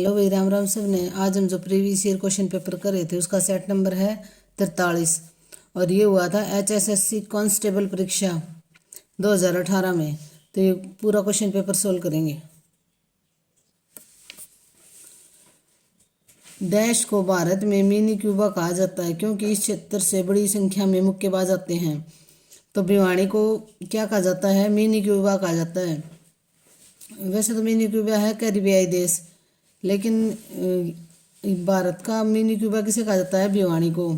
Hello भाई, राम राम सब ने। आज हम जो प्रीवियस ईयर क्वेश्चन पेपर कर रहे थे उसका सेट नंबर है 43 और ये हुआ था HSSC कांस्टेबल परीक्षा 2018 में। तो ये पूरा क्वेश्चन पेपर सोल्व करेंगे। डैश को भारत में मिनी क्यूबा कहा जाता है क्योंकि इस क्षेत्र से बड़ी संख्या में मुक्केबाज आते हैं। तो भिवानी को क्या कहा जाता है? मिनी क्यूबा कहा जाता है। वैसे तो मिनी क्यूबा है कैरिबियाई देश, लेकिन भारत का मिनी क्यूबा किसे कहा जाता है? भिवानी को।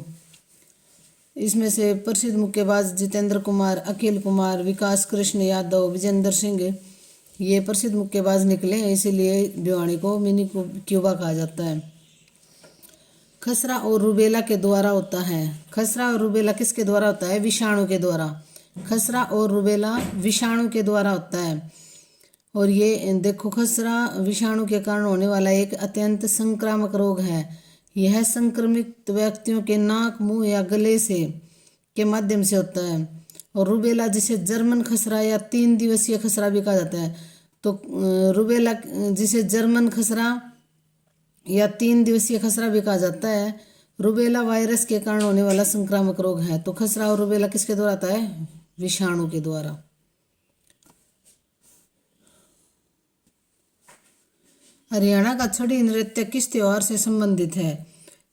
इसमें से प्रसिद्ध मुक्केबाज जितेंद्र कुमार, अखिल कुमार, विकास कृष्ण यादव, विजेंद्र सिंह ये प्रसिद्ध मुक्केबाज निकले हैं, इसीलिए भिवानी को मिनी क्यूबा कहा जाता है। खसरा और रूबेला के द्वारा होता है। खसरा और रूबेला किसके द्वारा होता है? विषाणु के द्वारा। खसरा और रूबेला विषाणु के द्वारा होता है। और ये देखो, खसरा विषाणु के कारण होने वाला एक अत्यंत संक्रामक रोग है। यह संक्रमित व्यक्तियों के नाक, मुंह या गले से के माध्यम से होता है। और रूबेला जिसे जर्मन खसरा या 3 दिवसीय खसरा भी कहा जाता है। तो रूबेला जिसे जर्मन खसरा या 3 दिवसीय खसरा भी कहा जाता है, रूबेला वायरस के कारण होने वाला संक्रामक रोग है। तो खसरा और रूबेला किसके द्वारा आता है? विषाणु के द्वारा। हरियाणा का छड़ी नृत्य किस त्योहार से संबंधित है?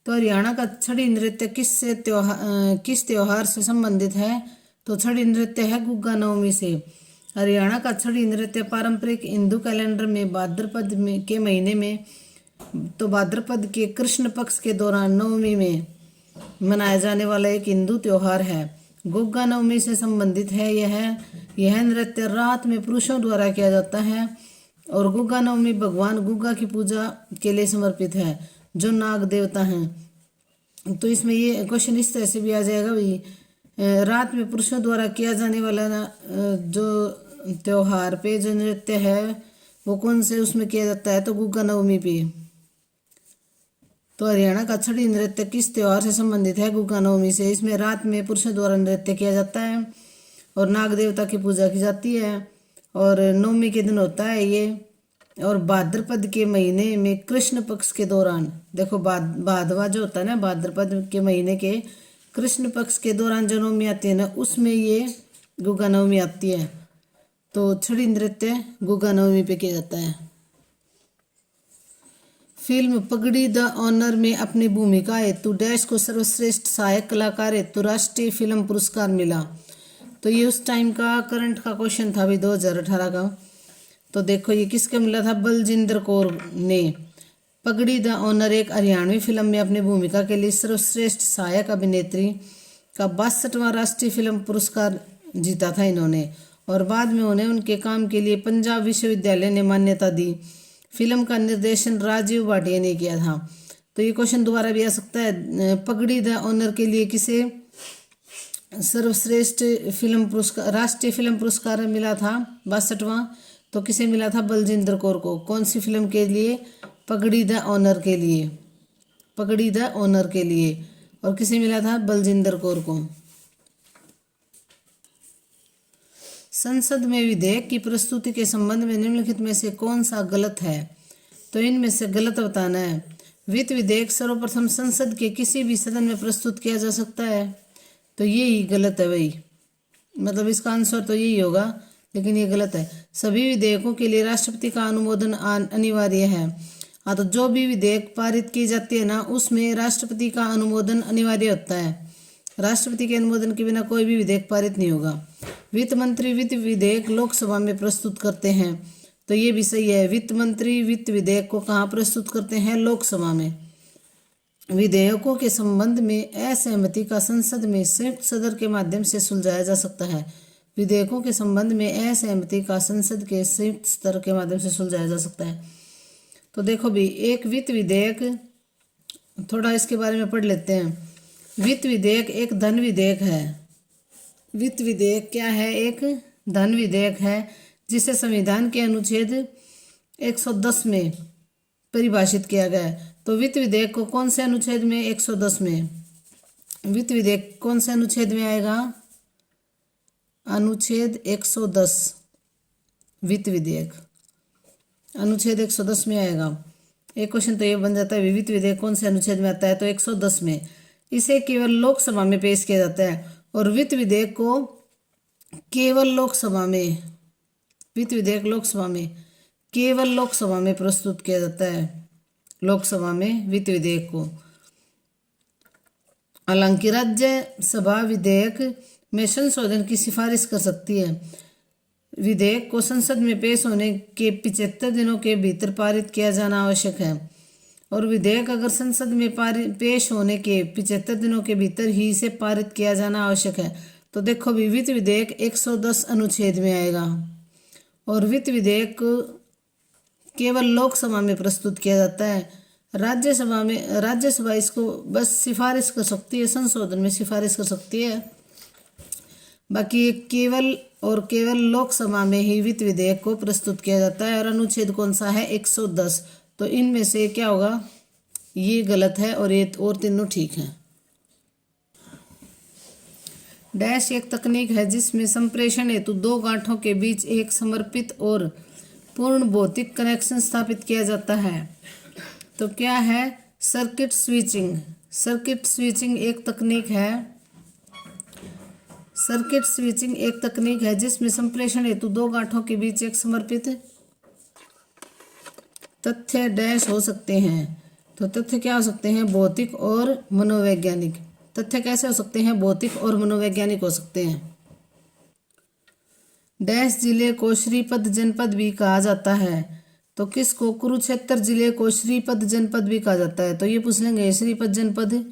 तो हरियाणा का छड़ी नृत्य किस त्योहार से संबंधित है? तो छड़ी नृत्य है गुग्गा नवमी से। हरियाणा का छड़ी नृत्य पारंपरिक हिंदू कैलेंडर में भाद्रपद के महीने में, तो भाद्रपद के कृष्ण पक्ष के दौरान नवमी में मनाया जाने वाला एक हिंदू त्योहार है। गुग्गा नवमी से संबंधित है यह नृत्य रात में पुरुषों द्वारा किया जाता है और गुग्गा नवमी भगवान गुग्गा की पूजा के लिए समर्पित है, जो नाग देवता हैं। तो इसमें ये क्वेश्चन इस तरह से भी आ जाएगा भाई, रात में पुरुषों द्वारा किया जाने वाला जो त्योहार पे जो नृत्य है वो कौन से उसमें किया जाता है? तो गुग्गा नवमी पे। तो हरियाणा का छड़ी नृत्य किस त्योहार से संबंधित है? गुग्गा नवमी से। इसमें रात में पुरुषों द्वारा नृत्य किया जाता है और नाग देवता की पूजा की जाती है और नवमी के दिन होता है ये। और भाद्रपद के महीने में कृष्ण पक्ष के दौरान, देखो भादवा जो होता है ना, भाद्रपद के महीने के कृष्ण पक्ष के दौरान जो नवमी आती है ना, उसमें ये गुग्गा नवमी आती है। तो छड़ी नृत्य गुग्गा नवमी पे किया जाता है। फिल्म पगड़ी द ऑनर में अपनी भूमिका हेतु डैश को सर्वश्रेष्ठ सहायक कलाकार हेतु राष्ट्रीय फिल्म पुरस्कार मिला। तो ये उस टाइम का करंट का क्वेश्चन था भी 2018 का। तो देखो ये किसके मिला था? बलजिंदर कौर ने। पगड़ी द ऑनर एक हरियाणवी फिल्म में अपनी भूमिका के लिए सर्वश्रेष्ठ सहायक अभिनेत्री का 62वां राष्ट्रीय फिल्म पुरस्कार जीता था इन्होंने। और बाद में उन्हें उनके काम के लिए पंजाब विश्वविद्यालय ने मान्यता दी। फिल्म का निर्देशन राजीव भाटिया ने किया था। तो ये क्वेश्चन दोबारा भी आ सकता है। पगड़ी द ऑनर के लिए किसे सर्वश्रेष्ठ फिल्म पुरस्कार, राष्ट्रीय फिल्म पुरस्कार मिला था 62वां? तो किसे मिला था? बलजिंदर कौर को। कौन सी फिल्म के लिए? पगड़ी द ऑनर के लिए। पगड़ी द ऑनर के लिए। और किसे मिला था? बलजिंदर कौर को। संसद में विधेयक की प्रस्तुति के संबंध में निम्नलिखित में से कौन सा गलत है? तो इनमें से गलत बताना है। वित्त विधेयक सर्वप्रथम संसद के किसी भी सदन में प्रस्तुत किया जा सकता है, तो ये ही गलत है भाई। मतलब इसका आंसर तो यही होगा, लेकिन ये गलत है। सभी विधेयकों के लिए राष्ट्रपति का अनुमोदन अनिवार्य है। हाँ, तो जो भी विधेयक पारित की जाती है ना, उसमें राष्ट्रपति का अनुमोदन अनिवार्य होता है। राष्ट्रपति के अनुमोदन के बिना कोई भी विधेयक पारित नहीं होगा। वित्त मंत्री वित्त विधेयक लोकसभा में प्रस्तुत करते हैं, तो ये भी सही है। वित्त मंत्री वित्त विधेयक को कहाँ प्रस्तुत करते हैं? लोकसभा में। विधेयकों के संबंध में असहमति का संसद में संयुक्त सदन के माध्यम से सुलझाया जा सकता है। विधेयकों के संबंध में असहमति का संसद के संयुक्त सदन के माध्यम से सुलझाया जा सकता है। तो देखो भी, एक वित्त विधेयक, थोड़ा इसके बारे में पढ़ लेते हैं। वित्त विधेयक एक धन विधेयक है। वित्त विधेयक क्या है? एक धन विधेयक है जिसे संविधान के अनुच्छेद 110 में परिभाषित किया गया है। तो वित्त विधेयक को कौन से अनुच्छेद में? 110 में। वित्त विधेयक कौन से अनुच्छेद में आएगा? अनुच्छेद 110। वित्त विधेयक अनुच्छेद 110 में आएगा। एक क्वेश्चन तो ये बन जाता है, विविध विधेयक कौन से अनुच्छेद में आता है? तो 110 में। इसे केवल लोकसभा में पेश किया जाता है और वित्त विधेयक को केवल लोकसभा में, वित्त विधेयक लोकसभा में, केवल लोकसभा में प्रस्तुत किया जाता है, लोकसभा में वित्त विधेयक को। हालांकि राज्यसभा विधेयक में संशोधन की सिफारिश कर सकती है। विधेयक को संसद में पेश होने के 75 दिनों के भीतर पारित किया जाना आवश्यक है और विधेयक अगर संसद में पेश होने के 75 दिनों के भीतर ही इसे पारित किया जाना आवश्यक है। तो देखो वित्त विधेयक 110 अनुच्छेद में आएगा और वित्त विधेयक केवल लोकसभा में प्रस्तुत किया जाता है। राज्यसभा इसको बस सिफारिश कर सकती है, संशोधन में सिफारिश कर सकती है। बाकी ये केवल लोकसभा में ही वित्त विधेयक को प्रस्तुत किया जाता है। और अनुच्छेद कौन सा है? 110। तो इनमें से क्या होगा? ये गलत है और ये और तीनों ठीक हैं। डैश एक तकनीक है जिसमें संप्रेषण हेतु दो गांठों के बीच एक समर्पित और पूर्ण भौतिक कनेक्शन स्थापित किया जाता है। तो क्या है? Circuit switching. सर्किट स्विचिंग एक तकनीक है। सर्किट स्विचिंग एक तकनीक है जिसमें संप्रेषण हेतु दो गांठों के बीच एक समर्पित तथ्य डैश हो सकते हैं। तो तथ्य क्या हो सकते हैं? भौतिक और मनोवैज्ञानिक। तथ्य कैसे हो सकते हैं? भौतिक और मनोवैज्ञानिक हो सकते हैं। डैश जिले को श्रीपद जनपद भी कहा जाता है। तो किसको? कुरुक्षेत्र जिले को श्रीपद जनपद भी कहा जाता है। तो ये पूछ लेंगे, श्रीपद जनपद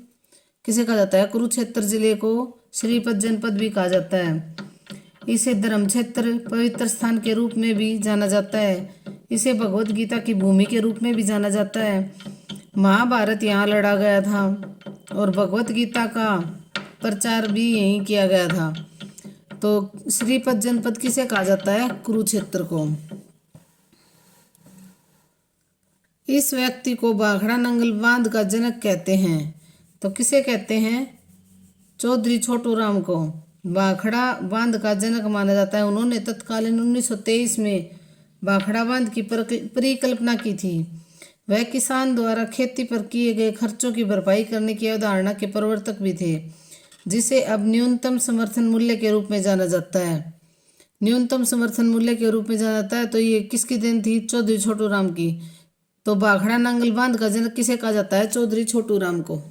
किसे कहा जाता है? कुरुक्षेत्र जिले को श्रीपद जनपद भी कहा जाता है। इसे धर्म क्षेत्र, पवित्र स्थान के रूप में भी जाना जाता है। इसे भगवत गीता की भूमि के रूप में भी जाना जाता है। महाभारत यहाँ लड़ा गया था और भगवत गीता का प्रचार भी यहीं किया गया था। तो श्रीपद जनपद किसे कहा जाता है? कुरुक्षेत्र को। इस व्यक्ति को भाखड़ा नंगल बांध का जनक कहते हैं। तो किसे कहते हैं? चौधरी छोटू राम को भाखड़ा बांध का जनक माना जाता है। उन्होंने तत्कालीन 1923 में भाखड़ा बांध की परिकल्पना की थी। वह किसान द्वारा खेती पर किए गए खर्चों की भरपाई करने की अवधारणा के प्रवर्तक भी थे, जिसे अब न्यूनतम समर्थन मूल्य के रूप में जाना जाता है। न्यूनतम समर्थन मूल्य के रूप में जाना जाता है। तो ये किसकी देन थी? चौधरी छोटू राम की। तो भाखड़ा नांगल बांध का जनक किसे कहा जाता है? चौधरी छोटू राम को।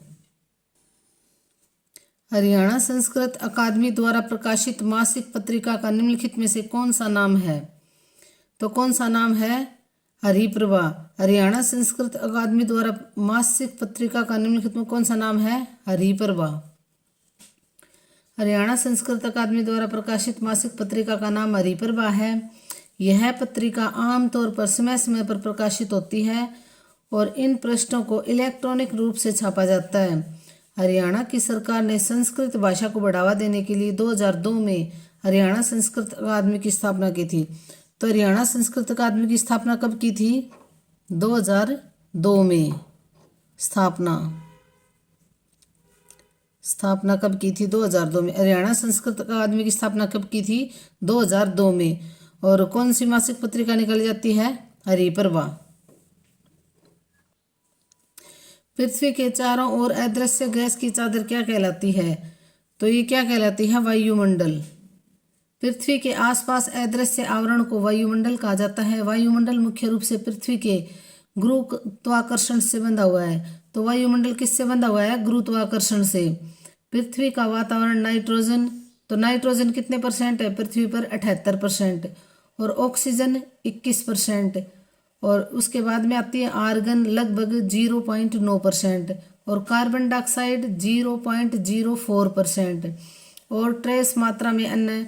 हरियाणा संस्कृत अकादमी द्वारा प्रकाशित मासिक पत्रिका का निम्नलिखित में से कौन सा नाम है? तो कौन सा नाम है? हरिप्रभा। हरियाणा संस्कृत अकादमी द्वारा मासिक पत्रिका का निम्नलिखित में कौन सा नाम है? हरिप्रभा। हरियाणा संस्कृत अकादमी द्वारा प्रकाशित मासिक पत्रिका का नाम हरिप्रभा है। यह पत्रिका आमतौर पर समय समय पर प्रकाशित होती है और इन पृष्ठों को इलेक्ट्रॉनिक रूप से छापा जाता है। हरियाणा की सरकार ने संस्कृत भाषा को बढ़ावा देने के लिए 2002 में हरियाणा संस्कृत अकादमी की स्थापना की थी। तो हरियाणा संस्कृत अकादमी की स्थापना कब की थी? 2002 में। स्थापना कब की थी? 2002 में। हरियाणा संस्कृत अकादमी की स्थापना कब की थी? 2002 में। और कौन सी मासिक पत्रिका निकाली जाती है? हरिप्रभा। पृथ्वी के चारों ओर अदृश्य गैस की चादर क्या कहलाती है? तो ये क्या कहलाती है? वायुमंडल। पृथ्वी के आसपास अदृश्य आवरण को वायुमंडल कहा जाता है। वायुमंडल मुख्य रूप से पृथ्वी के गुरुत्वाकर्षण से बंधा हुआ है। तो वायुमंडल किससे बंधा हुआ है? गुरुत्वाकर्षण से। पृथ्वी का वातावरण नाइट्रोजन, तो नाइट्रोजन कितने परसेंट है पृथ्वी पर? 78%। और ऑक्सीजन 21%। और उसके बाद में आती है आर्गन लगभग 0.9% और कार्बन डाइऑक्साइड 0.04% और ट्रेस मात्रा में अन्य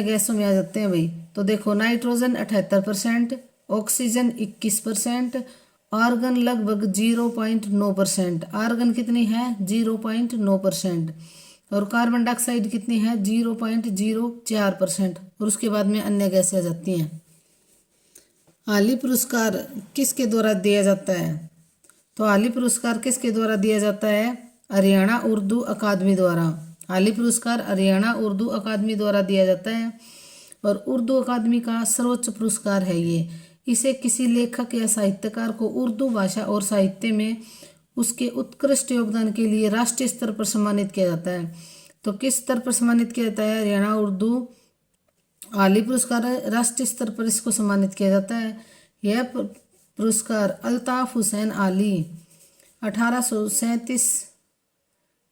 गैसों में आ जाते हैं भाई। तो देखो नाइट्रोजन 78%, ऑक्सीजन 21%, आर्गन लगभग 0.9%। आर्गन कितनी है? 0.9%। और कार्बन डाइऑक्साइड कितनी है? 0.04%। और उसके बाद में अन्य गैसें आ जाती हैं। आली पुरस्कार किसके द्वारा दिया जाता है? तो आली पुरस्कार किसके द्वारा दिया जाता है? हरियाणा उर्दू अकादमी द्वारा। आली पुरस्कार हरियाणा उर्दू अकादमी द्वारा दिया जाता है और उर्दू अकादमी का सर्वोच्च पुरस्कार है ये। इसे किसी लेखक या साहित्यकार को उर्दू भाषा और साहित्य में उसके उत्कृष्ट योगदान के लिए राष्ट्रीय स्तर पर सम्मानित किया जाता है। तो किस स्तर पर सम्मानित किया जाता है? हरियाणा उर्दू आली पुरस्कार राष्ट्रीय स्तर पर इसको सम्मानित किया जाता है। यह पुरस्कार अल्ताफ हुसैन आली 1837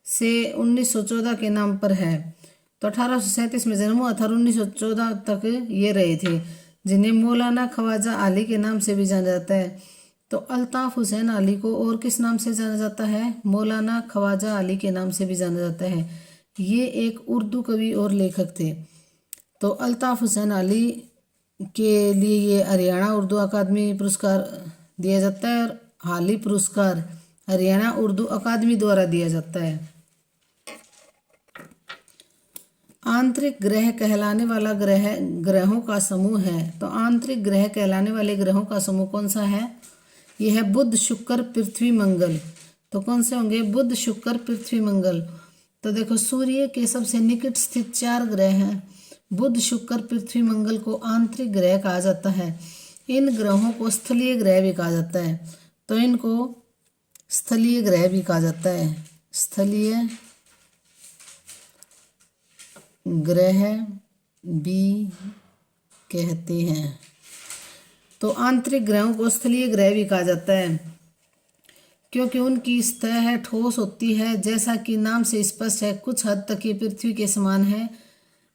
से 1914 के नाम पर है। तो 1837 में जन्म हुआ था और 1914 तक ये रहे थे, जिन्हें मौलाना ख्वाजा आली के नाम से भी जाना जाता है। तो अल्ताफ हुसैन आली को और किस नाम से जाना जाता है? मौलाना ख्वाजा आली के नाम से भी जाना जाता है। ये एक उर्दू कवि और लेखक थे। तो अल्ताफ हुसैन आली के लिए ये हरियाणा उर्दू अकादमी पुरस्कार दिया जाता है और आली पुरस्कार हरियाणा उर्दू अकादमी द्वारा दिया जाता है। आंतरिक ग्रह कहलाने वाला ग्रहों का समूह है। तो आंतरिक ग्रह कहलाने वाले ग्रहों का समूह कौन सा है? यह है बुध, शुक्र, पृथ्वी, मंगल। तो कौन से होंगे? बुध, शुक्र, पृथ्वी, मंगल। तो देखो, सूर्य के सबसे निकट स्थित 4 ग्रह हैं। बुध, शुक्र, पृथ्वी, मंगल को आंतरिक ग्रह कहा जाता है। इन ग्रहों को स्थलीय ग्रह भी कहा जाता है। तो इनको स्थलीय ग्रह भी कहा जाता है। स्थलीय ग्रह भी कहते हैं। तो आंतरिक ग्रहों को स्थलीय ग्रह भी कहा जाता है क्योंकि उनकी सतह ठोस होती है, जैसा कि नाम से स्पष्ट है। कुछ हद तक ये पृथ्वी के समान है।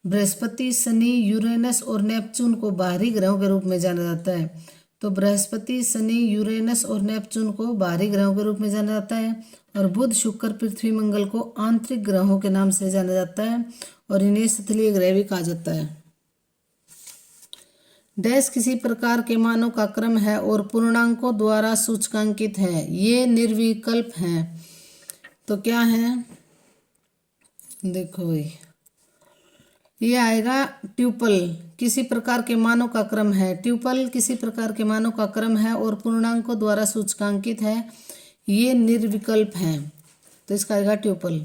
बृहस्पति, शनि, यूरेनस और नेपच्यून को बाहरी ग्रहों के रूप में जाना जाता है। तो बृहस्पति, शनि, यूरेनस और नेपच्यून को बाहरी ग्रहों के रूप में जाना जाता है और बुध, शुक्र, पृथ्वी, मंगल को आंतरिक ग्रहों के नाम से जाना जाता है और इन्हें स्थलीय ग्रह भी कहा जाता है। डैश किसी प्रकार के मानों का क्रम है और पूर्णांकों द्वारा सूचकांकित है। ये निर्विकल्प हैं। तो क्या है? देखो भाई, ये आएगा ट्यूपल। किसी प्रकार के मानों का क्रम है। ट्यूपल किसी प्रकार के मानों का क्रम है और पूर्णांकों द्वारा सूचकांकित है। ये निर्विकल्प हैं। तो इसका आएगा ट्यूपल।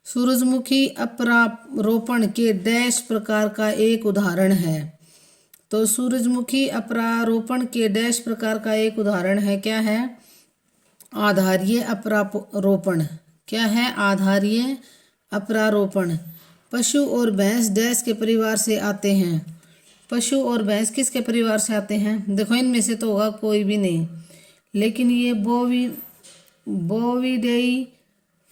सूरजमुखी अपरारोपण के डैश प्रकार का एक उदाहरण है। तो सूरजमुखी अपरारोपण के डैश प्रकार का एक उदाहरण है। क्या है? आधारीय अपरारोपण। क्या है? आधारीय अपरारोपण। पशु और भैंस डैश के परिवार से आते हैं। पशु और भैंस किसके परिवार से आते हैं? देखो, इनमें से तो होगा कोई भी नहीं, लेकिन ये बोविडेई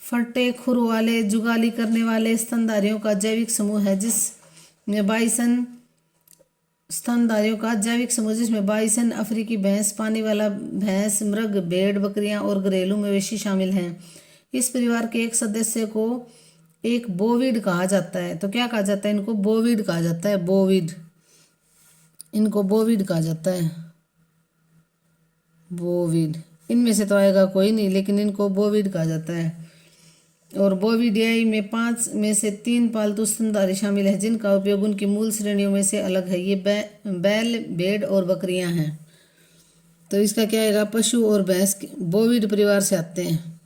फटे खुर वाले जुगाली करने वाले स्तनधारियों का जैविक समूह है, जिसमें बाइसन स्तनधारियों का जैविक समूह जिसमें बाइसन, अफ्रीकी भैंस, पानी वाला भैंस, मृग, भेड़, बकरियां और घरेलू मवेशी शामिल हैं। इस परिवार के एक सदस्य को एक बोविड कहा जाता है। तो क्या कहा जाता है? इनको बोविड कहा जाता है। बोविड, इनको बोविड कहा जाता है। बोविड। इनमें से तो आएगा कोई नहीं, लेकिन इनको बोविड कहा जाता है। और बोविडियाई में 5 में से 3 पालतू स्तनधारी शामिल है, जिनका उपयोग उनकी मूल श्रेणियों में से अलग है। ये बैल, भेड़ और बकरियां हैं। तो इसका क्या आएगा? पशु और भैंस बोविड परिवार से आते हैं।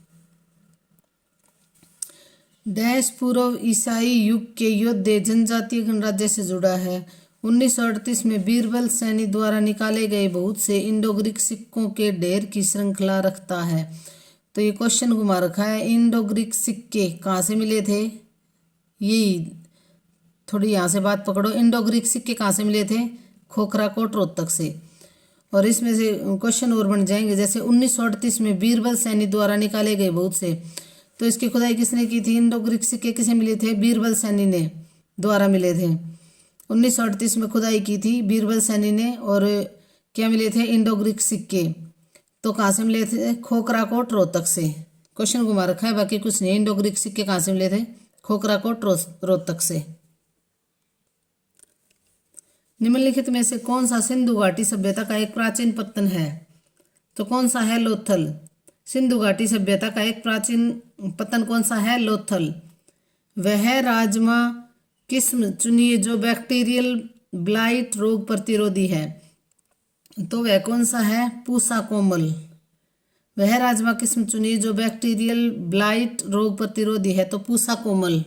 डैश पूर्व ईसाई युग के योद्धे जनजातीय गणराज्य से जुड़ा है। 1938 में बीरबल सैनी द्वारा निकाले गए बहुत से इंडो ग्रीक सिक्कों के ढेर की श्रृंखला रखता है। तो ये क्वेश्चन घुमा रखा है। इंडो ग्रीक सिक्के कहाँ से मिले थे? यही थोड़ी यहाँ से बात पकड़ो। इंडो ग्रीक सिक्के कहाँ से मिले थे? खोखराकोट, रोहतक से। और इसमें से क्वेश्चन और बन जाएंगे, जैसे 1938 में बीरबल सैनी द्वारा निकाले गए बहुत से। तो इसकी खुदाई किसने की थी? इंडो ग्रीक सिक्के किसे मिले थे? बीरबल सैनी ने द्वारा मिले थे। 1938 में खुदाई की थी बीरबल सैनी ने। और क्या मिले थे? इंडो ग्रीक सिक्के। तो कहाँ से मिले थे? खोखराकोट, रोहतक से। क्वेश्चन घुमा रखा है, बाकी कुछ नहीं। इंडो ग्रीक सिक्के कहाँ से मिले थे? खोखराकोट, रोहतक से। निम्नलिखित में से कौन सा सिंधु घाटी सभ्यता का एक प्राचीन पत्तन है? तो कौन सा है? लोथल। सिंधु घाटी सभ्यता का एक प्राचीन पत्तन कौन सा है? लोथल। वह राजमा किस्म चुनिए जो बैक्टीरियल ब्लाइट रोग प्रतिरोधी है। तो वह कौन सा है? पूसा कोमल। वह राजमा किस्म चुनिए जो बैक्टीरियल ब्लाइट रोग प्रतिरोधी है। तो पूसा कोमल।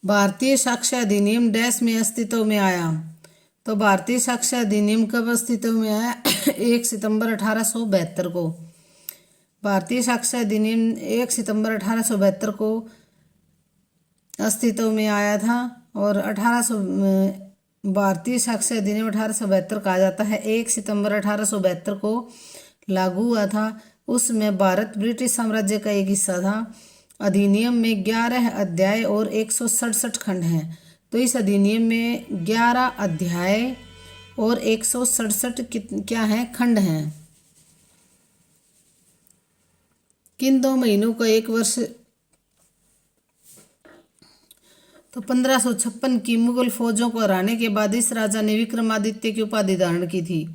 भारतीय साक्ष्य अधिनियम डैश में अस्तित्व में आया। तो भारतीय साक्ष्य अधिनियम कब अस्तित्व में आया? 1 सितंबर 1872 को। भारतीय साक्ष्य अधिनियम 1 सितंबर 1872 को अस्तित्व में आया था। और भारतीय साक्ष्य अधिनियम 1872 कहा जाता है 1 सितंबर 1872 को लागू हुआ था। उसमें भारत ब्रिटिश साम्राज्य का एक हिस्सा था। अधिनियम में 11 अध्याय और 167 खंड हैं। तो इस अधिनियम में 11 अध्याय और 167 क्या हैं? खंड हैं। किन 2 महीनों का एक वर्ष? तो 1556 की मुगल फौजों को हराने के बाद इस राजा ने विक्रमादित्य की उपाधि धारण की थी।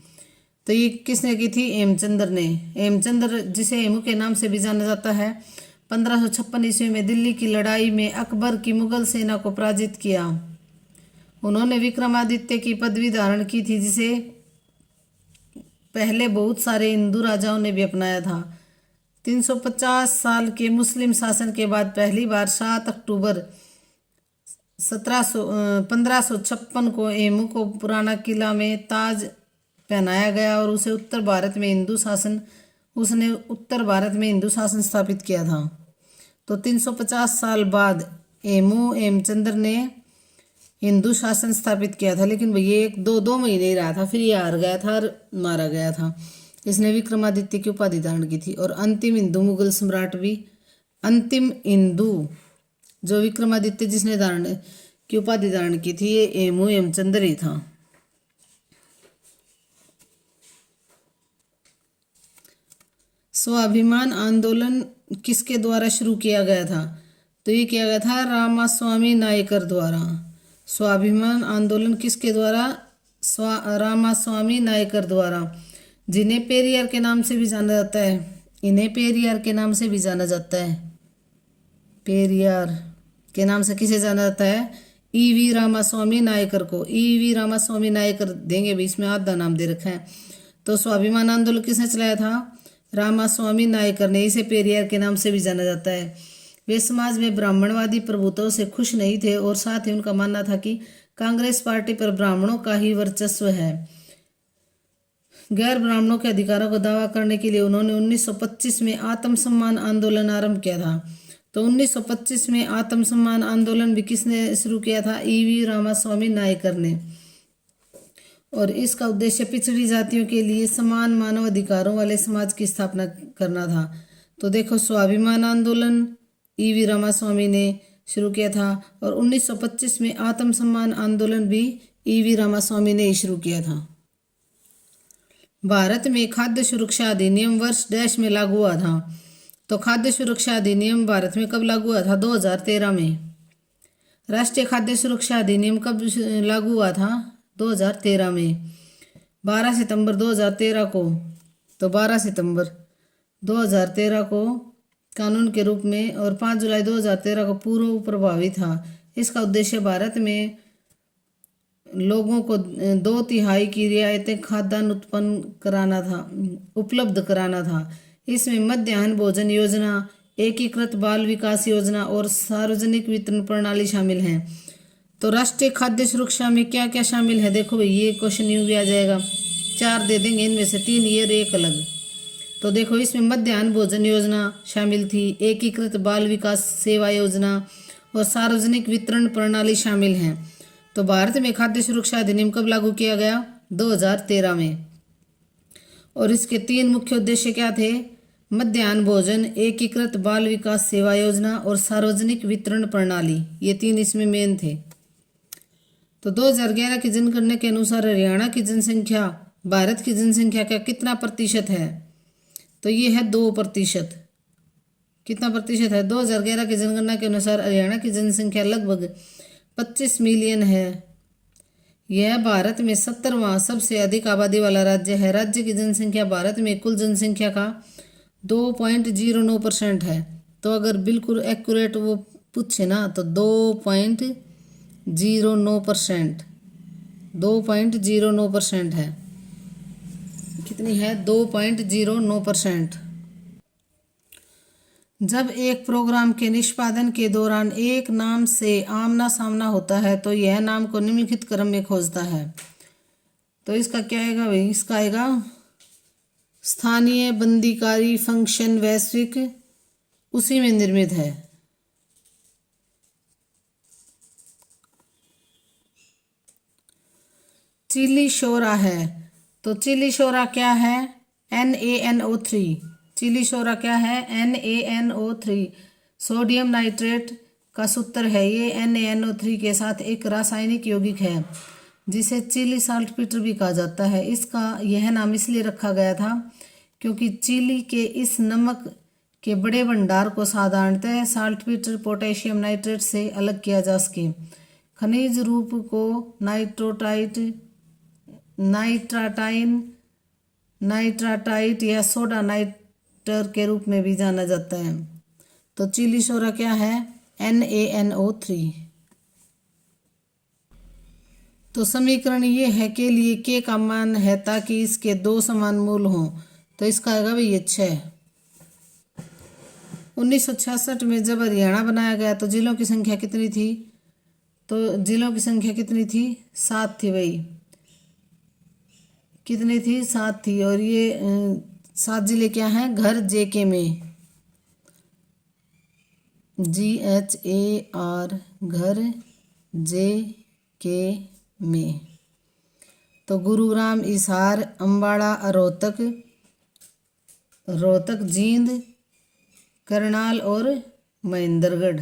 तो ये किसने की थी? हेमचंद्र ने। हेमचंद्र, जिसे हेमू के नाम से भी जाना जाता है, 1556 ईस्वी में दिल्ली की लड़ाई में अकबर की मुगल सेना को पराजित किया। उन्होंने विक्रमादित्य की पदवी धारण की थी, जिसे पहले बहुत सारे हिंदू राजाओं ने भी अपनाया था। 350 साल के मुस्लिम शासन के बाद पहली बार 7 अक्टूबर 1556 को हेमू को पुराना किला में ताज पहनाया गया और उसने उत्तर भारत में हिंदू शासन स्थापित किया था। तो 350 साल बाद हेमचंद्र ने हिंदू शासन स्थापित किया था। लेकिन भैया 1-2 महीने ही रहा था, फिर ये हार गया था और मारा गया था। इसने विक्रमादित्य की उपाधि धारण की थी। और अंतिम हिंदू मुगल सम्राट भी, अंतिम हिंदू जो विक्रमादित्य जिसने की उपाधि धारण की थी, ये हेमचंद्र ही था। स्वाभिमान आंदोलन किसके द्वारा शुरू किया गया था? तो ये किया गया था रामास्वामी नायकर द्वारा। स्वाभिमान आंदोलन किसके द्वारा? रामास्वामी नायकर द्वारा, जिन्हें पेरियार के नाम से भी जाना जाता है। इन्हें पेरियार के नाम से भी जाना जाता है। पेरियार के नाम से किसे जाना जाता है? ईवी रामास्वामी नायकर को। ईवी रामास्वामी नायकर देंगे भी, इसमें आधा नाम दे रखा है। तो स्वाभिमान आंदोलन किसने चलाया था? रामास्वामी नायकर ने। इसे पेरियार के नाम से भी जाना जाता है। वे समाज में ब्राह्मणवादी प्रभुत्व से खुश नहीं थे और साथ ही उनका मानना था कि कांग्रेस पार्टी पर ब्राह्मणों का ही वर्चस्व है। गैर ब्राह्मणों के अधिकारों को दावा करने के लिए उन्होंने 1925 में आत्मसम्मान आंदोलन आरंभ किया था। तो 1925 में आत्मसम्मान आंदोलन भी किसने शुरू किया था? ईवी रामास्वामी नायकर ने। और इसका उद्देश्य पिछड़ी जातियों के लिए समान मानव अधिकारों वाले समाज की स्थापना करना था। तो देखो, स्वाभिमान आंदोलन ईवी रामास्वामी ने शुरू किया था और 1925 में आत्मसम्मान आंदोलन भी ईवी रामास्वामी ने शुरू किया था। भारत में खाद्य सुरक्षा अधिनियम वर्ष डैश में लागू हुआ था। तो खाद्य सुरक्षा अधिनियम भारत में कब लागू हुआ था? 2013 में। राष्ट्रीय खाद्य सुरक्षा अधिनियम कब लागू हुआ था? 2013 में। 12 सितंबर 2013 को। तो 12 सितंबर 2013 को कानून के रूप में और 5 जुलाई 2013 को पूर्व प्रभावी था। इसका उद्देश्य भारत में लोगों को 2/3 की रियायतें खाद्यान्न उत्पन्न कराना था, उपलब्ध कराना था। इसमें मध्याह्न भोजन योजना, एकीकृत बाल विकास योजना और सार्वजनिक वितरण प्रणाली शामिल हैं। तो राष्ट्रीय खाद्य सुरक्षा में क्या क्या शामिल है? देखो भाई, ये क्वेश्चन यूं भी आ जाएगा, 4 दे देंगे, इनमें से 3 ये और 1 अलग। तो देखो, इसमें मध्याह्न भोजन योजना शामिल थी, एकीकृत बाल विकास सेवा योजना और सार्वजनिक वितरण प्रणाली शामिल हैं। तो भारत में खाद्य सुरक्षा अधिनियम कब लागू किया गया? 2013 में। और इसके 3 मुख्य उद्देश्य क्या थे? मध्याह्न भोजन, एकीकृत बाल विकास सेवा योजना और सार्वजनिक वितरण प्रणाली। ये 3 इसमें मेन थे। तो 2011 की जनगणना के अनुसार हरियाणा की जनसंख्या भारत की जनसंख्या का कितना प्रतिशत है? तो ये है 2%। कितना प्रतिशत है? 2011 की जनगणना के अनुसार हरियाणा की जनसंख्या लगभग 25 मिलियन है। यह भारत में 70वां सबसे अधिक आबादी वाला राज्य है। राज्य की जनसंख्या भारत में कुल जनसंख्या का 2.09% है। तो अगर बिल्कुल एक्यूरेट वो पूछे ना, तो 2.09%, 2.09% है। कितनी है? 2.09%। जब एक प्रोग्राम के निष्पादन के दौरान एक नाम से आमना सामना होता है तो यह नाम को निम्नलिखित क्रम में खोजता है। तो इसका क्या आएगा भाई, इसका आएगा स्थानीय, बंदीकारी, फंक्शन, वैश्विक, उसी में निर्मित है। चिली शोरा है, तो चिली शोरा क्या है, NaNO3। चिली शोरा क्या है, NaNO3। सोडियम नाइट्रेट का सूत्र है ये, NaNO3 के साथ एक रासायनिक यौगिक है जिसे चिली साल्टपीटर भी कहा जाता है। इसका यह नाम इसलिए रखा गया था क्योंकि चिली के इस नमक के बड़े भंडार को साधारणतः साल्टपीटर पोटेशियम नाइट्रेट से अलग किया जा सके। खनिज रूप को नाइट्राटाइट या सोडा नाइटर के रूप में भी जाना जाता है। तो चिली शोरा क्या है, NaNO3। तो समीकरण ये है के लिए के का मान है ताकि इसके दो समान मूल हों। तो इसका आएगा भाई ये 6। 1966 में जब हरियाणा बनाया गया तो जिलों की संख्या कितनी थी, तो जिलों की संख्या कितनी थी, 7 थी भाई। कितनी थी, 7 थी। और ये 7 जिले क्या हैं, घर JK में, GHAR, घर JK में। तो गुरुग्राम, हिसार, अम्बाड़ा, रोहतक, जींद, करनाल और महेंद्रगढ़।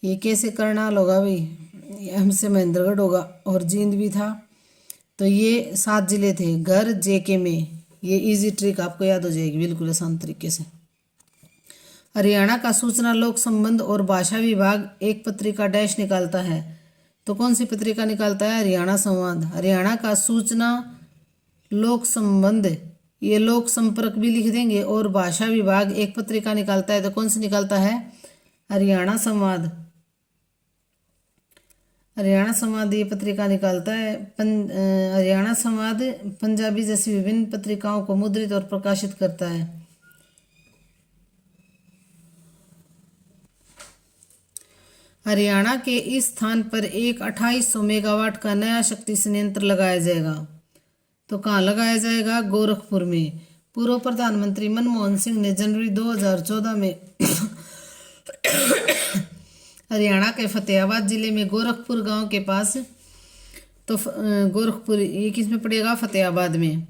ये कैसे करनाल होगा भाई, हमसे महेंद्रगढ़ होगा, और जींद भी था। तो ये 7 जिले थे घर JK में। ये इजी ट्रिक आपको याद हो जाएगी बिल्कुल आसान तरीके से। हरियाणा का सूचना लोक संबंध और भाषा विभाग एक पत्रिका डैश निकालता है। तो कौन सी पत्रिका निकालता है, हरियाणा संवाद। हरियाणा का सूचना लोक संबंध, ये लोक संपर्क भी लिख देंगे, और भाषा विभाग एक पत्रिका निकालता है। तो कौन सी निकालता है, हरियाणा संवाद। हरियाणा संवाद ये पत्रिका निकालता है। हरियाणा संवाद पंजाबी जैसी विभिन्न पत्रिकाओं को मुद्रित और प्रकाशित करता है। हरियाणा के इस स्थान पर एक 2800 मेगावाट का नया शक्ति संयंत्र लगाया जाएगा। तो कहाँ लगाया जाएगा, गोरखपुर में। पूर्व प्रधानमंत्री मनमोहन सिंह ने जनवरी 2014 में हरियाणा के फतेहाबाद जिले में गोरखपुर गांव के पास, तो गोरखपुर ये किस में पड़ेगा, फतेहाबाद में।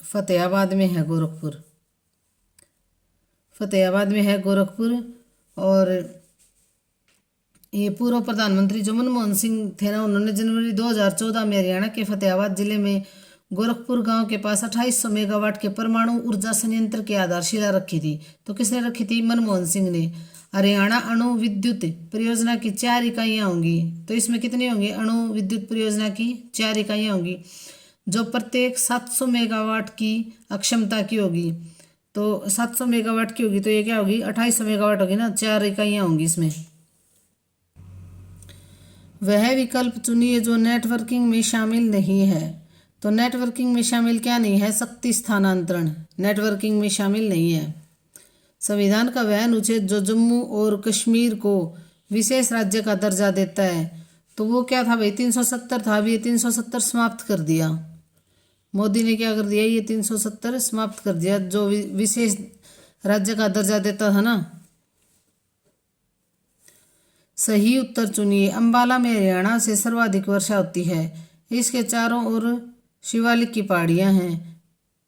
फतेहाबाद में है गोरखपुर, फतेहाबाद में है गोरखपुर। और ये पूर्व प्रधानमंत्री जो मनमोहन सिंह थे ना, उन्होंने जनवरी 2014 में हरियाणा के फतेहाबाद जिले में गोरखपुर गांव के पास 2800 मेगावाट के परमाणु ऊर्जा संयंत्र की आधारशिला रखी थी। तो किसने रखी थी, मनमोहन सिंह ने। हरियाणा अणु विद्युत परियोजना की 4 इकाइयाँ होंगी। तो इसमें कितनी होंगी, अणु विद्युत परियोजना की 4 इकाइयाँ होंगी, जो प्रत्येक 700 मेगावाट की अक्षमता की होगी। तो 700 मेगावाट की होगी, तो ये क्या होगी, 2800 मेगावाट होगी ना, 4 इकाइयाँ होंगी इसमें। वह विकल्प चुनिए जो नेटवर्किंग में शामिल नहीं है। तो नेटवर्किंग में शामिल क्या नहीं है, शक्ति स्थानांतरण नेटवर्किंग में शामिल नहीं है। संविधान का वह अनुच्छेद जो जम्मू और कश्मीर को विशेष राज्य का दर्जा देता है, तो वो क्या था भाई, 370 था। अभी ये 370 समाप्त कर दिया मोदी ने। क्या कर दिया, ये 370 समाप्त कर दिया, जो विशेष राज्य का दर्जा देता था ना। सही उत्तर चुनिए। अंबाला में हरियाणा से सर्वाधिक वर्षा होती है। इसके चारों ओर शिवालिक की पहाड़ियाँ हैं।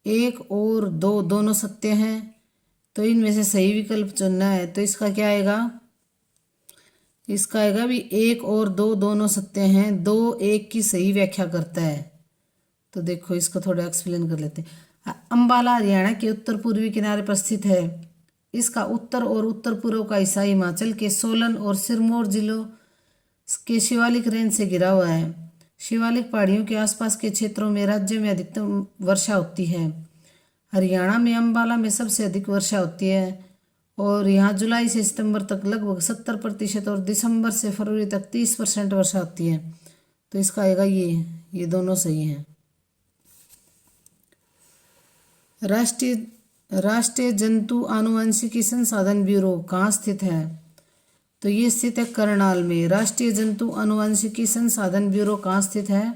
1 और 2 दोनों सत्य हैं, तो इनमें से सही विकल्प चुनना है। तो इसका क्या आएगा, इसका आएगा भी 1 और 2 दोनों सत्य हैं। 2 1 की सही व्याख्या करता है। तो देखो इसको थोड़ा एक्सप्लेन कर लेते हैं। अंबाला हरियाणा के उत्तर पूर्वी किनारे पर स्थित है। इसका उत्तर और उत्तर पूर्व का हिस्सा हिमाचल के सोलन और सिरमौर जिलों के शिवालिक रेंज से घिरा हुआ है। शिवालिक पहाड़ियों के आसपास के क्षेत्रों में राज्य में अधिकतम वर्षा होती है। हरियाणा में अंबाला में सबसे अधिक वर्षा होती है, और यहाँ जुलाई से सितंबर तक लगभग 70% और दिसंबर से फरवरी तक 30% वर्षा होती है। तो इसका आएगा ये दोनों सही हैं। राष्ट्रीय राष्ट्रीय जंतु आनुवंशिकी संसाधन ब्यूरो कहाँ स्थित है? तो ये स्थित है करनाल में। राष्ट्रीय जंतु आनुवंशिकी संसाधन ब्यूरो कहाँ स्थित है?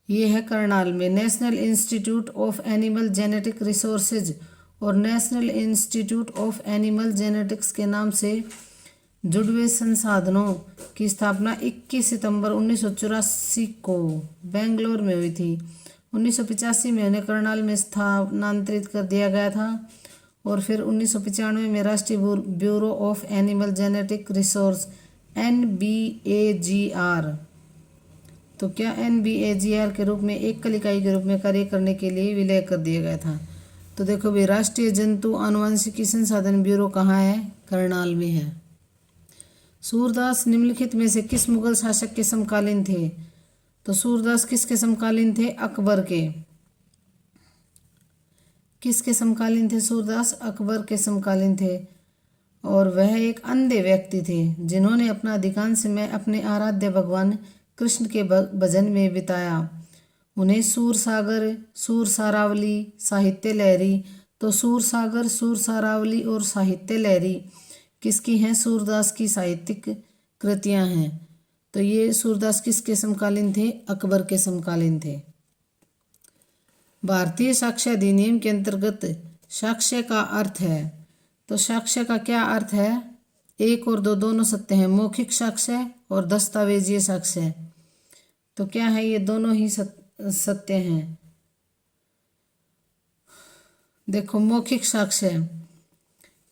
ये है करनाल में। National institute of animal genetic resources और national institute of animal genetics के नाम से जुड़वे संसाधनों की स्थापना 21 सितंबर 1984 को बेंगलोर में हुई थी। 1985 में उन्हें करनाल में स्थानांतरित कर दिया गया था और फिर 1995 में राष्ट्रीय bureau of animal genetic resource NBAGR, तो क्या NBAGR के रूप में एकल इकाई के रूप में कार्य करने के लिए विलय कर दिया गया था। तो देखो भाई, राष्ट्रीय जंतु आनुवंशिकी संसाधन ब्यूरो कहाँ है? करनाल में है। सूरदास निम्नलिखित में से किस मुगल शासक के समकालीन थे? तो सूरदास किसके समकालीन थे? अकबर के। किसके समकालीन थे सूरदास? अकबर के समकालीन थे। और वह एक अंधे व्यक्ति थे जिन्होंने अपना अधिकांश समय अपने आराध्य भगवान कृष्ण के भजन में बिताया। उन्हें सूर सागर, सूर सारावली, साहित्य लहरी, तो सूर सागर, सूर सारावली और साहित्य लहरी किसकी हैं? सूरदास की साहित्यिक कृतियां हैं। तो ये सूरदास किसके समकालीन थे? अकबर के समकालीन थे। भारतीय साक्ष्य अधिनियम के अंतर्गत साक्ष्य का अर्थ है, तो साक्ष्य का क्या अर्थ है? 1 और 2 दोनों सत्य हैं, मौखिक साक्ष्य और दस्तावेजीय साक्ष्य। तो क्या है? ये दोनों ही सत्य हैं। देखो, मौखिक साक्ष्य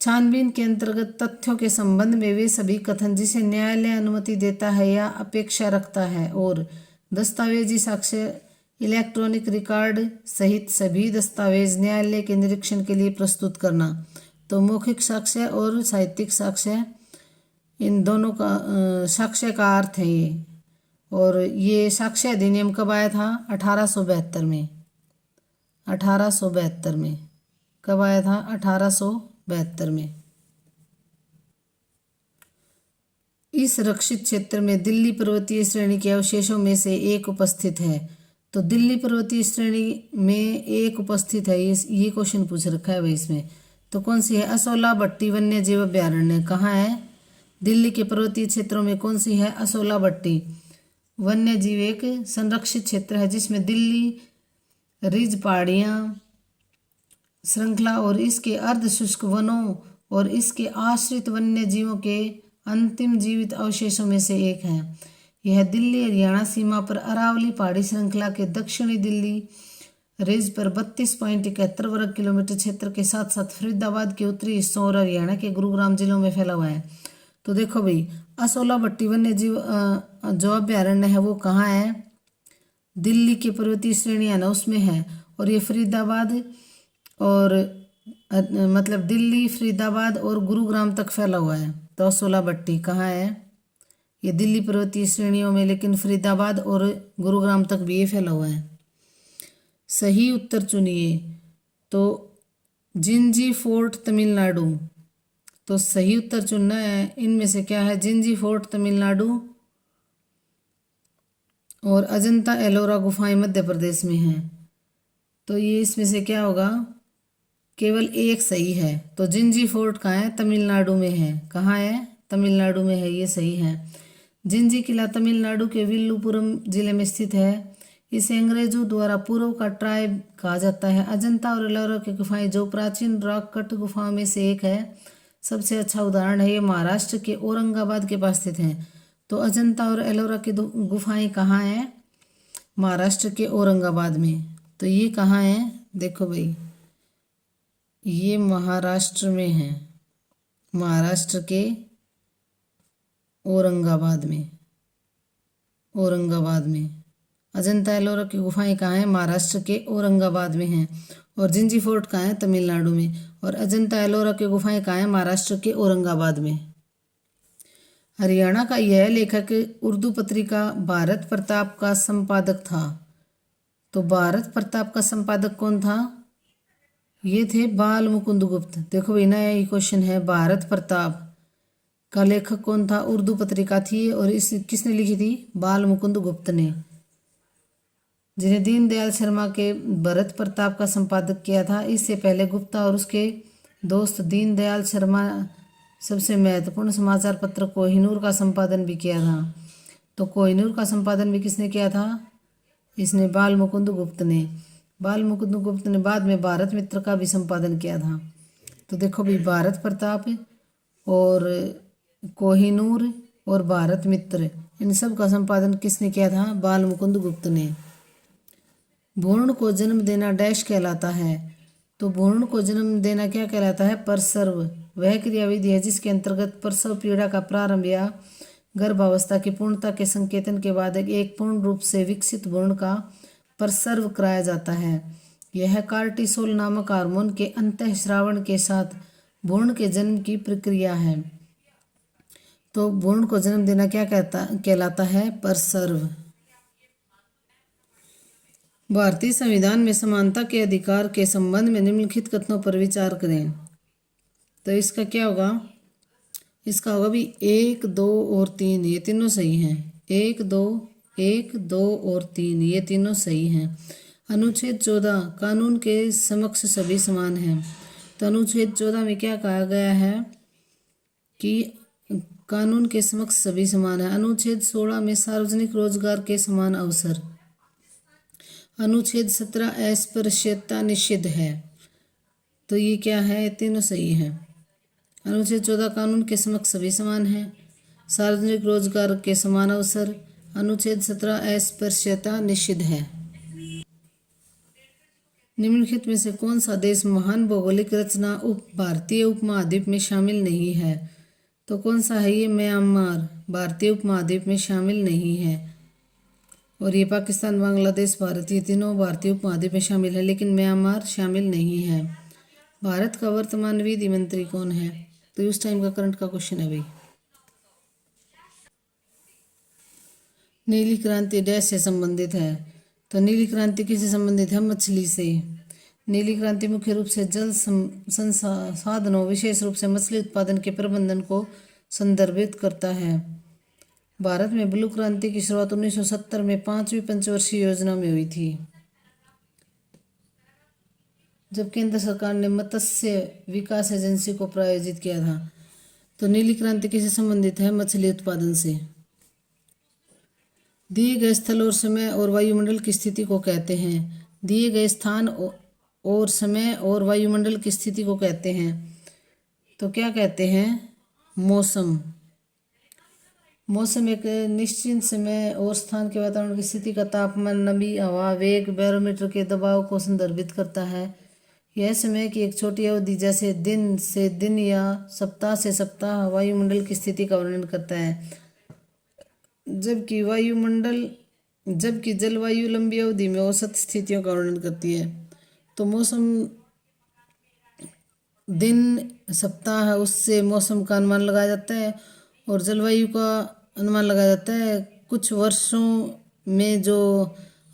छानबीन के अंतर्गत तथ्यों के संबंध में वे सभी कथन जिसे न्यायालय अनुमति देता है या अपेक्षा रखता है, और दस्तावेजी साक्ष्य इलेक्ट्रॉनिक रिकॉर्ड सहित सभी दस्तावेज न्यायालय के निरीक्षण के लिए प्रस्तुत करना। तो मौखिक साक्ष्य और साहित्यिक साक्ष्य, इन दोनों का साक्ष्य का अर्थ है ये। और ये साक्ष्य अधिनियम कब आया था? 1872 में। 1872 में कब आया था? 1872 में। इस रक्षित क्षेत्र में दिल्ली पर्वतीय श्रेणी के अवशेषों में से एक उपस्थित है। तो दिल्ली पर्वतीय श्रेणी में एक उपस्थित है, ये क्वेश्चन पूछ रखा है भाई इसमें। तो कौन सी है? असोला भट्टी वन्य जीव अभ्यारण्य कहाँ है? दिल्ली के पर्वतीय क्षेत्रों में कौन सी है? असोला भट्टी वन्य जीव एक संरक्षित क्षेत्र है जिसमें दिल्ली रिज पहाड़ियाँ श्रृंखला और इसके अर्ध शुष्क वनों और इसके आश्रित वन्य जीवों के अंतिम जीवित अवशेषों में से एक है। यह दिल्ली हरियाणा सीमा पर अरावली पहाड़ी श्रृंखला के दक्षिणी दिल्ली रिज पर 32.71 वर्ग किलोमीटर क्षेत्र के साथ साथ फरीदाबाद के उत्तरी हिस्सों और हरियाणा के गुरुग्राम जिलों में फैला हुआ है। तो देखो भाई, असोला भट्टी वन्य जीव जो अभ्यारण्य है वो कहाँ है? दिल्ली के पर्वतीय श्रेणियाँ ना उसमें है, और ये फरीदाबाद और मतलब दिल्ली, फरीदाबाद और गुरुग्राम तक फैला हुआ है। तो असोला भट्टी कहाँ है? ये दिल्ली पर्वतीय श्रेणियों में, लेकिन फरीदाबाद और गुरुग्राम तक भी ये फैला हुआ है। सही उत्तर चुनिए। तो जिंजी फोर्ट तमिलनाडु, तो सही उत्तर चुनना है। इनमें से क्या है? जिंजी फोर्ट तमिलनाडु और अजंता एलोरा गुफाएं मध्य प्रदेश में हैं। तो ये इसमें से क्या होगा? केवल एक सही है। तो जिंजी फोर्ट कहाँ है? तमिलनाडु में है। कहाँ है? तमिलनाडु में है, ये सही है। जिंजी किला तमिलनाडु के विल्लुपुरम जिले में स्थित है। इसे अंग्रेजों द्वारा पूर्व का ट्राइब कहा जाता है। अजंता और एलोरा की गुफाएं जो प्राचीन रॉक कट गुफाओं में से एक है, सबसे अच्छा उदाहरण है। ये महाराष्ट्र के औरंगाबाद के पास स्थित हैं। तो अजंता और एलोरा की गुफाएं कहाँ हैं? महाराष्ट्र के औरंगाबाद में। तो ये कहाँ है? देखो भाई, ये महाराष्ट्र में है, महाराष्ट्र के औरंगाबाद में। औरंगाबाद में अजंता एलोरा की गुफाएं कहाँ हैं? महाराष्ट्र के औरंगाबाद में हैं। और जिंजी फोर्ट कहाँ है? तमिलनाडु में। और अजंता एलोरा की गुफाएं कहाँ हैं? महाराष्ट्र के औरंगाबाद में। हरियाणा का यह लेखक उर्दू पत्रिका भारत प्रताप का संपादक था। तो भारत प्रताप का संपादक कौन था? ये थे बाल मुकुंद गुप्त। देखो भाई, नया ये क्वेश्चन है। भारत प्रताप का लेखक कौन था? उर्दू पत्रिका थी, और इस किसने लिखी थी? बाल मुकुंद गुप्त ने। जिन्हें दीनदयाल शर्मा के भरत प्रताप का संपादक किया था। इससे पहले गुप्ता और उसके दोस्त दीनदयाल शर्मा सबसे महत्वपूर्ण समाचार पत्र कोहिनूर का संपादन भी किया था। तो कोहिनूर का संपादन भी किसने किया था? इसने बाल मुकुंद गुप्त ने। बाल मुकुंद गुप्त ने बाद में भारत मित्र का भी संपादन किया था। तो देखो भी, भारत प्रताप और कोहिनूर और भारत मित्र, इन सब का संपादन किसने किया था? बाल मुकुंद गुप्त ने। भ्रूण को जन्म देना डैश कहलाता है। तो भ्रूण को जन्म देना क्या कहलाता है? प्रसर्व। वह क्रियाविधि है जिसके अंतर्गत प्रसव पीड़ा का प्रारंभ या गर्भावस्था की पूर्णता के संकेतन के बाद एक पूर्ण रूप से विकसित भ्रूण का प्रसर्व कराया जाता है। यह कार्टिसोल नामक हार्मोन के अंतःस्रावण के साथ भ्रूण के जन्म की प्रक्रिया है। तो भ्रूण को जन्म देना क्या कहलाता है? प्रसर्व। भारतीय संविधान में समानता के अधिकार के संबंध में निम्नलिखित कथनों पर विचार करें। तो इसका क्या होगा? इसका होगा भी 1, 2 और 3, ये तीनों सही हैं। 1, 2 और 3, ये तीनों सही हैं। अनुच्छेद 14, कानून के समक्ष सभी समान हैं। तो अनुच्छेद 14 में क्या कहा गया है कि कानून के समक्ष सभी समान है। अनुच्छेद 16 में सार्वजनिक रोजगार के समान अवसर। अनुच्छेद 17 अस्पृश्यता निषिद्ध है। तो ये क्या है? ये तीनों सही है। अनुच्छेद 14 कानून के समक्ष सभी समान है, सार्वजनिक रोजगार के समान अवसर। अनुच्छेद 17 अस्पृश्यता निषिद्ध है। निम्नलिखित में से कौन सा देश महान भौगोलिक रचना भारतीय उपमहाद्वीप में शामिल नहीं है? तो कौन सा है ये? म्यांमार भारतीय उपमहाद्वीप में शामिल नहीं है। और ये पाकिस्तान, बांग्लादेश, भारत, ये तीनों भारतीय उपमहाद्वीप में शामिल है, लेकिन म्यांमार शामिल नहीं है। भारत का वर्तमान विधि मंत्री कौन है? तो उस टाइम का करंट का क्वेश्चन है भाई। नीली क्रांति डैश से संबंधित है। तो नीली क्रांति किससे संबंधित है? मछली से। नीली क्रांति मुख्य रूप से जल संसाधनों, विशेष रूप से मछली उत्पादन के प्रबंधन को संदर्भित करता है। भारत में ब्लू क्रांति की शुरुआत 1970 में 5वीं पंचवर्षीय योजना में हुई थी, जब केंद्र सरकार ने मत्स्य विकास एजेंसी को प्रायोजित किया था। तो नीली क्रांति किससे संबंधित है? मछली उत्पादन से। दिए गए स्थल और समय और वायुमंडल की स्थिति को कहते हैं। दिए गए स्थान और समय और वायुमंडल की स्थिति को कहते हैं। तो क्या कहते हैं? मौसम। मौसम एक निश्चित समय और स्थान के वातावरण की स्थिति का तापमान, नमी, हवा, वेग, बैरोमीटर के दबाव को संदर्भित करता है। यह समय की एक छोटी अवधि जैसे दिन से दिन या सप्ताह से सप्ताह वायुमंडल की स्थिति का वर्णन करता है, जबकि जलवायु लंबी अवधि में औसत स्थितियों का वर्णन करती है। तो मौसम दिन, सप्ताह, उससे मौसम का अनुमान लगाया जाता है, और जलवायु का अनुमान लगाया जाता है कुछ वर्षों में जो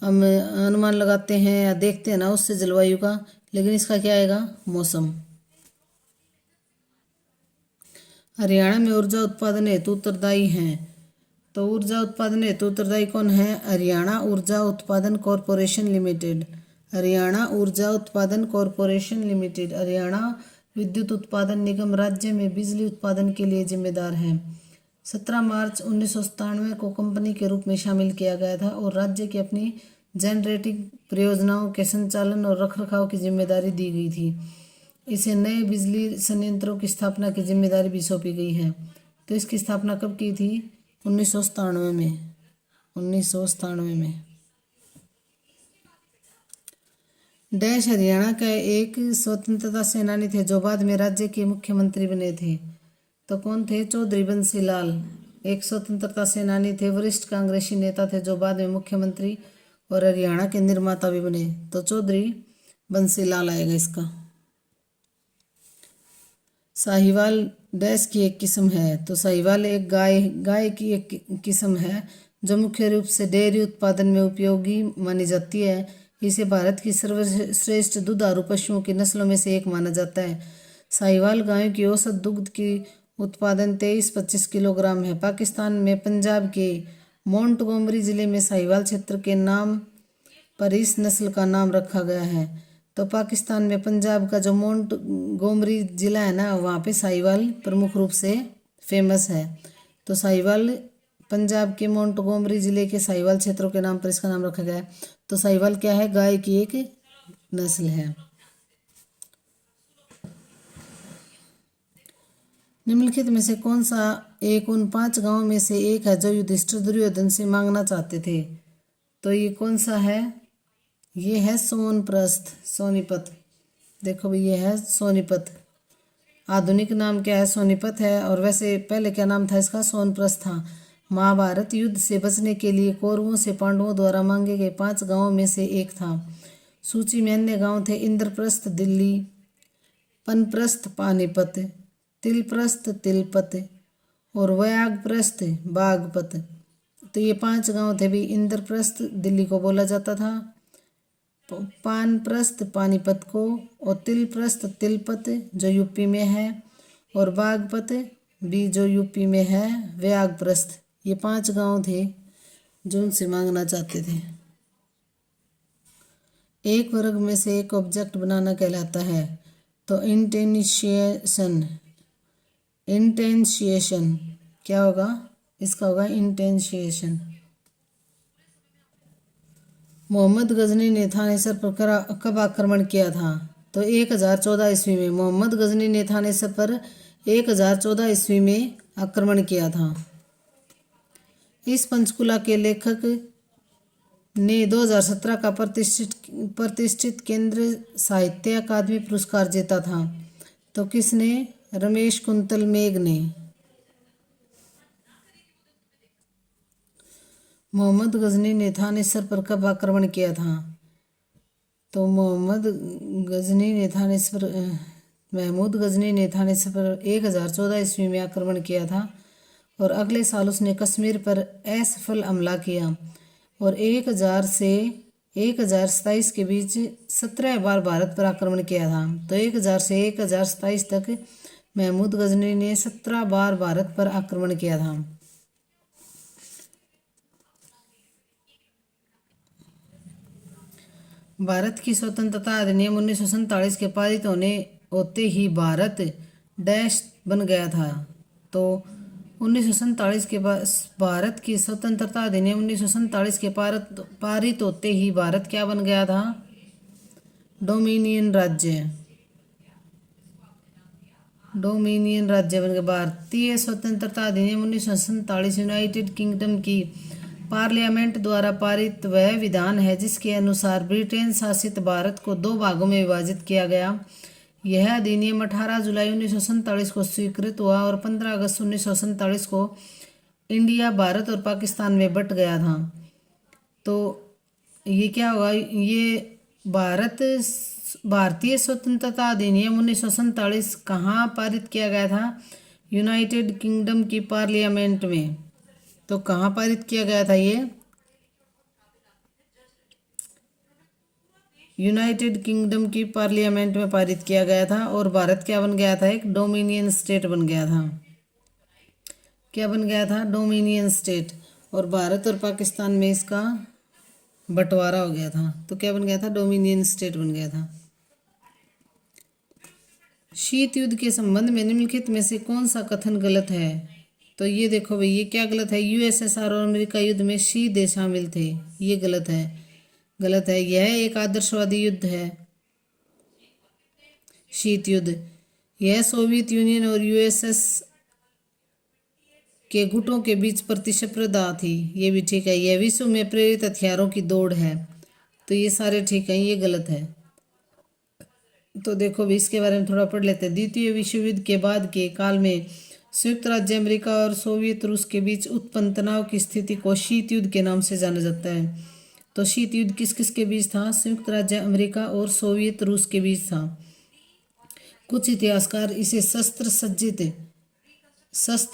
हम अनुमान लगाते हैं या देखते हैं ना, उससे जलवायु का। लेकिन इसका क्या आएगा? मौसम। हरियाणा में ऊर्जा उत्पादन हेतु उत्तरदायी हैं। तो ऊर्जा उत्पादन हेतु उत्तरदायी कौन है? हरियाणा ऊर्जा उत्पादन कॉरपोरेशन लिमिटेड। हरियाणा ऊर्जा उत्पादन कॉरपोरेशन लिमिटेड। हरियाणा विद्युत उत्पादन निगम राज्य में बिजली उत्पादन के लिए जिम्मेदार है। 17 मार्च 1997 को कंपनी के रूप में शामिल किया गया था और राज्य की अपनी जनरेटिंग परियोजनाओं के संचालन और रखरखाव की जिम्मेदारी दी गई थी। इसे नए बिजली संयंत्रों की स्थापना की जिम्मेदारी भी सौंपी गई है। तो इसकी स्थापना कब की थी? 1997 में। 1997 में। डैश हरियाणा का एक स्वतंत्रता सेनानी थे जो बाद में राज्य के मुख्यमंत्री बने थे। तो कौन थे? चौधरी बंसी लाल। एक स्वतंत्रता सेनानी थे, वरिष्ठ कांग्रेसी नेता थे जो बाद में मुख्यमंत्री और हरियाणा के निर्माता भी बने। तो चौधरी बंसी लाल आएगा इसका। साहिवाल डैश की एक किस्म है। तो साहिवाल एक गाय की एक किस्म है जो मुख्य रूप से डेयरी उत्पादन में उपयोगी मानी जाती है। इसे भारत की सर्वश्रेष्ठ दुधारू पशुओं की नस्लों में से एक माना जाता है। साहिवाल गायों की औसत दुग्ध की उत्पादन 23-25 किलोग्राम है। पाकिस्तान में पंजाब के मोंटगोमरी जिले में साहिवाल क्षेत्र के नाम पर इस नस्ल का नाम रखा गया है। तो पाकिस्तान में पंजाब का जो मोंट गोमरी जिला है ना, वहाँ पे साहिवाल प्रमुख रूप से फेमस है। तो साहिवाल पंजाब के मोंट गोमरी जिले के साहिवाल क्षेत्रों के नाम पर इसका नाम रखा गया है। तो साहिवाल क्या है? गाय की एक नस्ल है। निम्नलिखित में से कौन सा एक उन 5 गांवों में से एक है जो युधिष्ठिर दुर्योधन से मांगना चाहते थे? तो ये कौन सा है? ये है सोनप्रस्थ, सोनीपत। देखो भाई, ये है सोनीपत। आधुनिक नाम क्या है? सोनीपत है। और वैसे पहले क्या नाम था इसका? सोनप्रस्थ था। महाभारत युद्ध से बचने के लिए कौरवों से पांडवों द्वारा मांगे गए 5 गांवों में से एक था। सूची में अन्य गांव थे इंद्रप्रस्थ दिल्ली, पनप्रस्थ पानीपत, तिलप्रस्थ तिलपत और व्याघ्रप्रस्थ बागपत। तो ये 5 गांव थे भी। इंद्रप्रस्थ दिल्ली को बोला जाता था, पानप्रस्थ पानीपत को, और तिलप्रस्थ तिलपत जो यूपी में है, और बागपत भी जो यूपी में है, व्याघ्रप्रस्थ। ये 5 गांव थे जो उनसे मांगना चाहते थे। एक वर्ग में से एक ऑब्जेक्ट बनाना कहलाता है। तो इंटेंशिएशन, इंटेंशिएशन क्या होगा? इसका होगा इंटेंशिएशन। मोहम्मद गजनी ने थानेसर पर कब आक्रमण किया था? तो 1014 ईस्वी में। मोहम्मद गजनी ने थानेसर पर 1014 ईस्वी में आक्रमण किया था। इस पंचकुला के लेखक ने 2017 का प्रतिष्ठित केंद्र साहित्य अकादमी पुरस्कार जीता था। तो किसने? रमेश कुंतल मेघ ने। मोहम्मद गजनी ने थानेसर पर कब आक्रमण किया था? तो महमूद गजनी ने थानेसर पर 1014 ईस्वी में आक्रमण किया था। और अगले साल उसने कश्मीर पर असफल हमला किया और 1000 से 1027 के बीच 17 बार भारत पर आक्रमण किया था। तो 1000 से 1027 तक महमूद गजनी ने 17 बार भारत पर आक्रमण किया था। भारत की स्वतंत्रता अधिनियम 1947 के पारित होते ही भारत डैश बन गया था। तो 1947 के बाद भारत की स्वतंत्रता अधिनियम 1947 के पारित होते ही भारत क्या बन गया था? डोमिनियन राज्य। डोमिनियन राज्य बन गया। भारतीय स्वतंत्रता अधिनियम 1947 यूनाइटेड किंगडम की पार्लियामेंट द्वारा पारित वह विधान है जिसके अनुसार ब्रिटेन शासित भारत को 2 भागों में विभाजित किया गया। यह अधिनियम 18 जुलाई 1947 को स्वीकृत हुआ और 15 अगस्त 1947 को इंडिया, भारत और पाकिस्तान में बंट गया था। तो ये क्या होगा? ये भारतीय स्वतंत्रता अधिनियम 1947 कहाँ पारित किया गया था? यूनाइटेड किंगडम की पार्लियामेंट में। तो कहाँ पारित किया गया था? ये यूनाइटेड किंगडम की पार्लियामेंट में पारित किया गया था। और भारत क्या बन गया था? एक डोमिनियन स्टेट बन गया था। क्या बन गया था? Dominion state. और भारत और पाकिस्तान में इसका बंटवारा हो गया था। तो क्या बन गया था? डोमिनियन स्टेट बन गया था। शीत युद्ध के संबंध में निम्नलिखित में से कौन सा कथन गलत है? तो ये देखो भाई, ये क्या गलत है? यूएसएसआर और अमेरिका युद्ध में शी देश शामिल थे। ये गलत है, गलत है। यह एक आदर्शवादी युद्ध है, शीत युद्ध। यह सोवियत यूनियन और यूएसएस के गुटों के बीच प्रतिस्पर्धा थी। ये भी ठीक है। यह विश्व में प्रेरित हथियारों की दौड़ है। तो ये सारे ठीक है, ये गलत है। तो देखो भी, इसके बारे में थोड़ा पढ़ लेते हैं। द्वितीय विश्व युद्ध के बाद के काल में संयुक्त राज्य अमेरिका और सोवियत रूस के बीच उत्पन्न तनाव की स्थिति को शीत युद्ध के नाम से जाना जाता है। तो शीत युद्ध किस किस के बीच था? संयुक्त राज्य अमेरिका और सोवियत रूस के बीच था। कुछ इतिहासकार इसे शस्त्र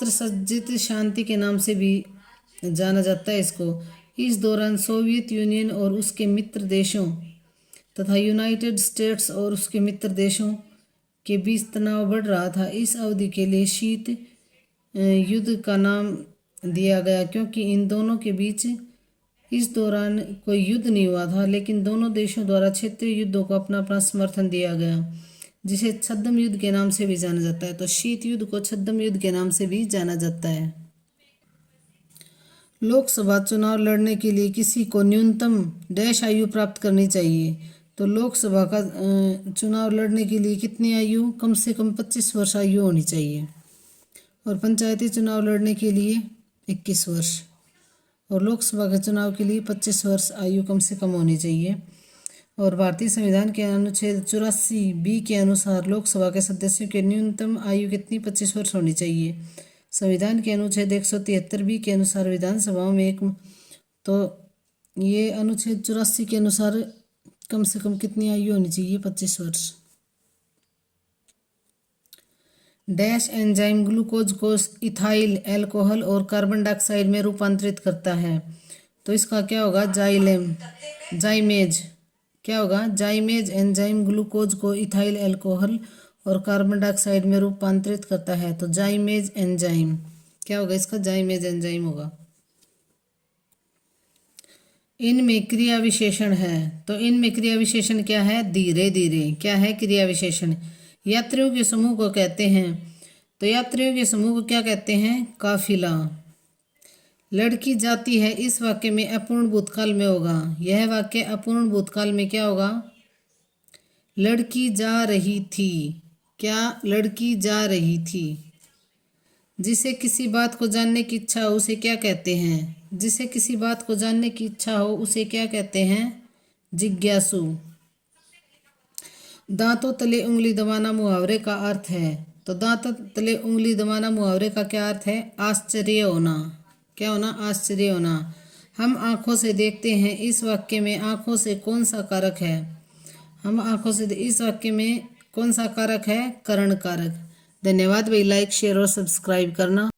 सज्जित शांति के नाम से भी जाना जाता है इसको। इस दौरान सोवियत यूनियन और उसके मित्र देशों तथा यूनाइटेड स्टेट्स और उसके मित्र देशों के बीच तनाव बढ़ रहा था। इस अवधि के लिए शीत युद्ध का नाम दिया गया क्योंकि इन दोनों के बीच इस दौरान कोई युद्ध नहीं हुआ था, लेकिन दोनों देशों द्वारा क्षेत्रीय युद्धों को अपना अपना समर्थन दिया गया, जिसे छद्म युद्ध के नाम से भी जाना जाता है। तो शीत युद्ध को छद्म युद्ध के नाम से भी जाना जाता है। लोकसभा चुनाव लड़ने के लिए किसी को न्यूनतम डैश आयु प्राप्त करनी चाहिए। तो लोकसभा का चुनाव लड़ने के लिए कितनी आयु, कम से कम 25 वर्ष आयु होनी चाहिए। और पंचायती चुनाव लड़ने के लिए 21 वर्ष, और लोकसभा के चुनाव के लिए 25 वर्ष आयु कम से कम होनी चाहिए। और भारतीय संविधान के अनुच्छेद 84B के अनुसार लोकसभा के सदस्यों की न्यूनतम आयु कितनी, 25 वर्ष होनी चाहिए। संविधान के अनुच्छेद 173B के अनुसार विधानसभाओं में तो ये अनुच्छेद 84 के अनुसार कम से कम कितनी आयु होनी चाहिए, 25 वर्ष। डैश एंजाइम ग्लूकोज को इथाइल अल्कोहल और कार्बन डाइऑक्साइड में रूपांतरित करता है। तो इसका क्या होगा, जाइमेज। क्या होगा, जाइमेज एंजाइम ग्लूकोज को इथाइल अल्कोहल और कार्बन डाइऑक्साइड में रूपांतरित करता है। तो जाइमेज एंजाइम क्या होगा, इसका जाइमेज एंजाइम होगा। इनमें क्रिया विशेषण है। तो इनमें क्रिया विशेषण क्या है, धीरे धीरे। क्या है क्रिया विशेषण, यात्रियों के समूह को कहते हैं। तो यात्रियों के समूह को क्या कहते हैं, काफिला। लड़की जाती है, इस वाक्य में अपूर्ण भूतकाल में होगा। यह वाक्य अपूर्ण भूतकाल में क्या होगा, लड़की जा रही थी। क्या, लड़की जा रही थी। जिसे किसी बात को जानने की इच्छा हो उसे क्या कहते हैं, जिसे किसी बात को जानने की इच्छा हो उसे क्या कहते हैं, जिज्ञासु। दांतों तले उंगली दबाना मुहावरे का अर्थ है। तो दांतों तले उंगली दबाना मुहावरे का क्या अर्थ है, आश्चर्य होना। क्या होना, आश्चर्य होना। हम आंखों से देखते हैं, इस वाक्य में आंखों से कौन सा कारक है, हम आंखों से, इस वाक्य में कौन सा कारक है, करण कारक। धन्यवाद भाई, लाइक शेयर और सब्सक्राइब करना।